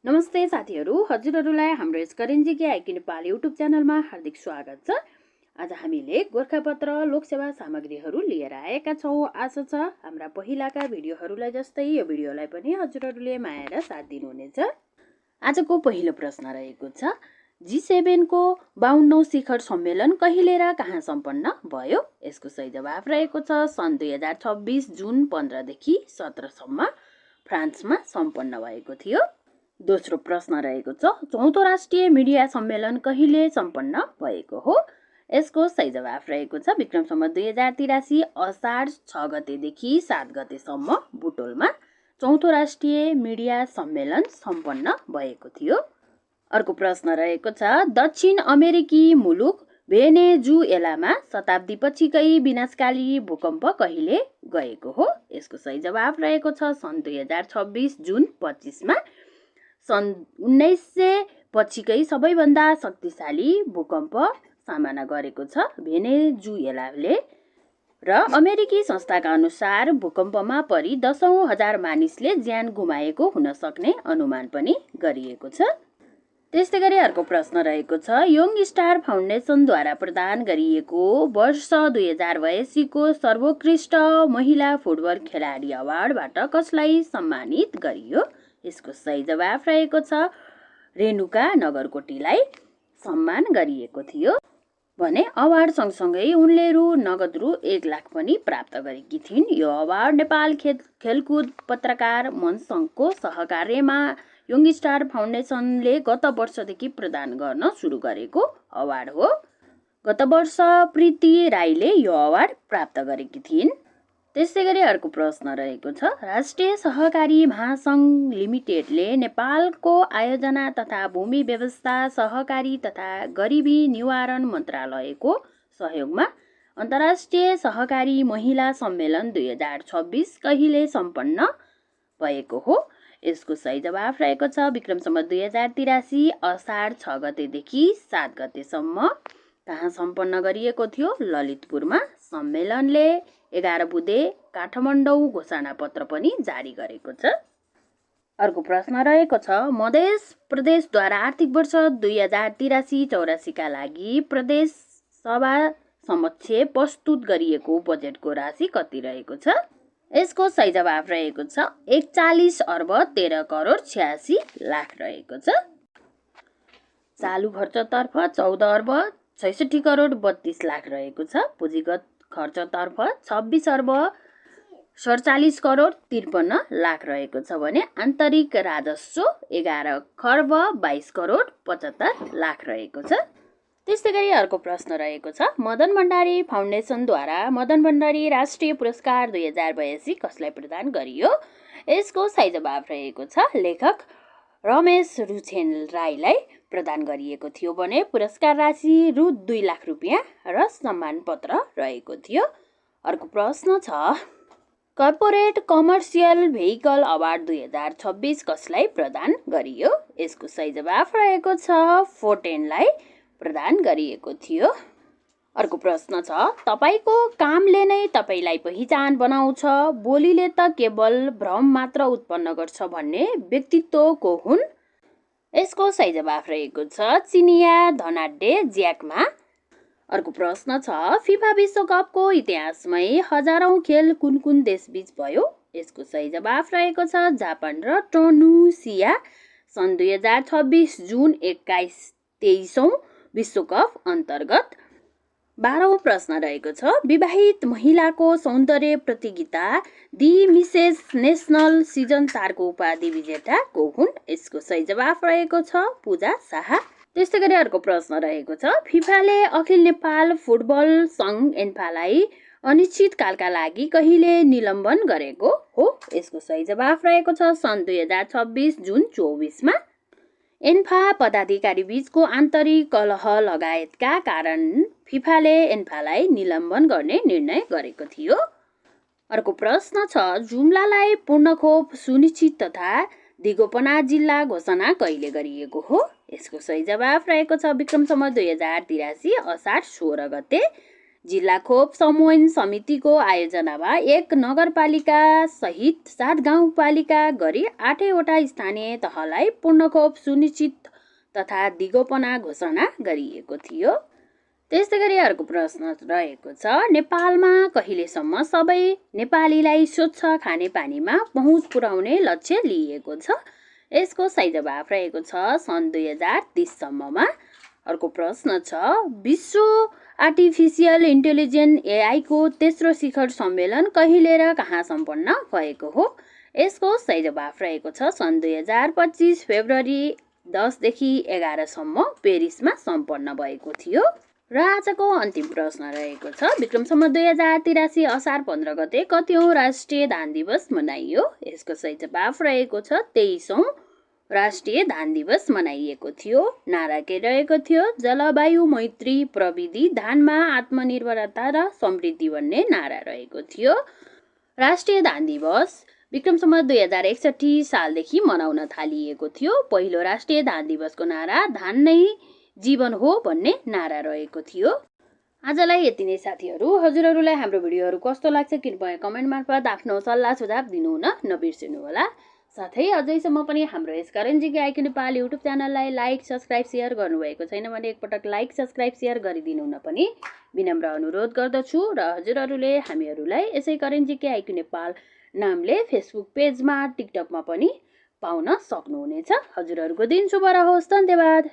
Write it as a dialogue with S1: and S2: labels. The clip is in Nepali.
S1: नमस्ते साथीहरू, हजुरहरूलाई हाम्रो यस करेन्जीकी आइकी नेपाल युट्युब च्यानलमा हार्दिक स्वागत छ। आज हामीले गोरखापत्र लोकसेवा सामग्रीहरू लिएर आएका छौँ। आशा छ हाम्रा पहिलाका भिडियोहरूलाई जस्तै यो भिडियोलाई पनि हजुरहरूले माया र साथ दिनुहुनेछ। आजको पहिलो प्रश्न रहेको छ, G7 को 52औं शिखर सम्मेलन कहिले र कहाँ सम्पन्न भयो? यसको सही जवाफ रहेको छ सन् 2026 जुन 15 देखि 17 सम्म फ्रान्समा सम्पन्न भएको थियो। दोस्रो प्रश्न रहेको छ, चौथो राष्ट्रिय मिडिया सम्मेलन कहिले सम्पन्न भएको हो? यसको सही जवाफ रहेको छ विक्रम सम्वत 2083 असार 6 गतेदेखि 7 गतेसम्म बुटोलमा चौथो राष्ट्रिय मिडिया सम्मेलन सम्पन्न भएको थियो। अर्को प्रश्न रहेको छ, दक्षिण अमेरिकी मुलुक भेनेजुएलामा शताब्दी पछिकै विनाशकारी भूकम्प कहिले गएको हो? यसको सही जवाफ रहेको छ सन् 2026 जुन 25 मा सन् 1900 पछिकै सबैभन्दा शक्तिशाली भूकम्प सामना गरेको छ भेनेजुएलाले र अमेरिकी संस्थाका अनुसार भूकम्पमा परि 10,000 मानिसले ज्यान गुमाएको हुन सक्ने अनुमान पनि गरिएको छ। त्यस्तै गरी अर्को प्रश्न रहेको छ, यङ स्टार फाउन्डेसनद्वारा प्रदान गरिएको वर्ष 2082 को सर्वोत्कृष्ट महिला फुटबल खेलाडी अवार्डबाट कसलाई सम्मानित गरियो? यसको सही जवाफ रहेको छ रेणुका नगरकोटीलाई सम्मान गरिएको थियो भने अवार्ड सँगसँगै उनले नगद रु 1 लाख पनि प्राप्त गरेकी थिइन्। यो अवार्ड नेपाल खेलकुद पत्रकार मञ्च सङ्घको सहकार्यमा यङ स्टार फाउन्डेसनले गत वर्षदेखि प्रदान गर्न सुरु गरेको अवार्ड हो। गत वर्ष प्रीति राईले यो अवार्ड प्राप्त गरेकी थिइन्। त्यसै गरी अर्को प्रश्न रहेको छ, राष्ट्रिय सहकारी महासङ्घ लिमिटेडले नेपालको आयोजना तथा भूमि व्यवस्था सहकारी तथा गरिबी निवारण मन्त्रालयको सहयोगमा अन्तर्राष्ट्रिय सहकारी महिला सम्मेलन 2026 कहिले सम्पन्न भएको हो? यसको सही जवाफ रहेको छ विक्रम सम्वत 2083 असार 6 गतेदेखि 7 गतेसम्म कहाँ सम्पन्न गरिएको थियो? ललितपुरमा। सम्मेलनले 11 बुँदे काठमाडौँ घोषणापत्र पनि जारी गरेको छ। अर्को प्रश्न रहेको छ, मध्य प्रदेशद्वारा आर्थिक वर्ष 2083-84 का लागि प्रदेश सभा समक्ष प्रस्तुत गरिएको बजेटको राशि कति रहेको छ? यसको सही जवाफ रहेको छ 41 अर्ब 13 करोड 86 लाख रहेको छ। चालु खर्चतर्फ 14 अर्ब 66 करोड 32 लाख रहेको छ। पुँजीगत खर्चतर्फ 26 अर्ब 47 करोड 53 लाख रहेको छ भने आन्तरिक राजस्व 11 खर्ब 22 करोड 75 लाख रहेको छ। त्यस्तै गरी अर्को प्रश्न रहेको छ, मदन भण्डारी फाउन्डेसनद्वारा मदन भण्डारी राष्ट्रिय पुरस्कार 2082 कसलाई प्रदान गरियो? यसको सही जवाफ रहेको छ लेखक रमेश रुछेन राईलाई प्रदान गरिएको थियो भने पुरस्कार राशि रु 2 लाख रुपियाँ र सम्मान पत्र रहेको थियो। अर्को प्रश्न छ, कर्पोरेट कमर्सियल भेहिकल अवार्ड 2026 कसलाई प्रदान गरियो? यसको सही जवाफ रहेको छ फोर्टेनलाई प्रदान गरिएको थियो। अर्को प्रश्न छ, तपाईको कामले नै तपाईलाई पहिचान बनाउँछ, बोलीले त केवल भ्रम मात्र उत्पन्न गर्छ भन्ने व्यक्तित्व को हुन्? यसको सही जवाफ रहेको छ चिनिया धनाढ्य ज्याक मा। अर्को प्रश्न छ, फिफा विश्वकपको इतिहासमै हजारौं खेल कुन कुन देशबीच भयो? यसको सही जवाफ रहेको छ जापान र टुनिसिया। सन् 2026 जुन 21-23औं विश्वकप अन्तर्गत। 12औं प्रश्न रहेको छ, विवाहित महिलाको सौन्दर्य प्रतियोगिता दि मिसेस नेसनल सिजन 4 को उपाधि विजेता को हुन्? यसको सही जवाफ रहेको छ पूजा शाह। त्यस्तै गरी अर्को प्रश्न रहेको छ, फिफाले अखिल नेपाल फुटबल सङ्घ एन्फालाई अनिश्चितकालका लागि कहिले निलम्बन गरेको हो? यसको सही जवाफ रहेको छ सन् 2026 जुन 24 मा। एन्फा पदाधिकारी बीचको आन्तरिक कलह लगायतका कारण फिफाले एन्फालाई निलम्बन गर्ने निर्णय गरेको थियो। अर्को प्रश्न छ, जुम्लालाई पूर्णखोप सुनिश्चित तथा दिगोपना जिल्ला घोषणा कहिले गरिएको हो? यसको सही जवाफ रहेको छ विक्रम सम्वत 2083 असार 16 गते। जिल्ला खोप समन्वय समितिको आयोजनामा 1 नगरपालिका सहित 7 गाउँपालिका गरी 8वटा स्थानीय तहलाई पूर्ण खोप सुनिश्चित तथा दिगोपना घोषणा गरिएको थियो। त्यस्तै गरी अर्को प्रश्न रहेको छ, नेपालमा कहिलेसम्म सबै नेपालीलाई स्वच्छ खानेपानीमा पहुँच पुर्याउने लक्ष्य लिएको छ? यसको सही जवाफ रहेको छ सन् 2030 सम्ममा। अर्को प्रश्न छ, विश्व आर्टिफिसियल इन्टेलिजेन्स एआईको तेस्रो शिखर सम्मेलन कहिले र कहाँ सम्पन्न भएको हो? यसको सही जवाफ रहेको छ सन् 2025 फेब्रुअरी 10 देखि 11 सम्म पेरिसमा सम्पन्न भएको थियो। र आजको अन्तिम प्रश्न रहेको छ, विक्रम सम्वत 2083 असार 15 गते कतिौं राष्ट्रिय धान दिवस मनाइयो? यसको सही जवाफ रहेको छ 23औं राष्ट्रिय धान दिवस मनाइएको थियो। नारा के रहेको थियो? जलवायु मैत्री प्रविधि धानमा आत्मनिर्भरता र समृद्धि भन्ने नारा रहेको थियो। राष्ट्रिय धान दिवस विक्रम सम्वत 2061 सालदेखि मनाउन थालिएको थियो। पहिलो राष्ट्रिय धान दिवसको नारा धान नै जीवन हो भन्ने नारा रहेको थियो। आजलाई यति नै साथीहरू। हजुरहरूलाई हाम्रो भिडियोहरू कस्तो लाग्छ कृपया कमेन्ट मार्फत आफ्नो सल्लाह सुझाव दिनुहुन नबिर्सिनुहोला। साथै अझैसम्म पनि हाम्रो यस करेन्जी आइक्यू नेपाल युट्युब च्यानललाई लाइक सब्सक्राइब सेयर गर्नुभएको छैन भने एकपटक लाइक सब्सक्राइब सेयर गरिदिनुहुन पनि विनम्र अनुरोध गर्दछु। र हजुरहरूले हामीहरूलाई यसै करेन्जी आइक्यू नेपाल नामले फेसबुक पेजमा टिकटकमा पनि पाउन सक्नुहुनेछ। हजुरहरूको दिन शुभ रहोस्। धन्यवाद।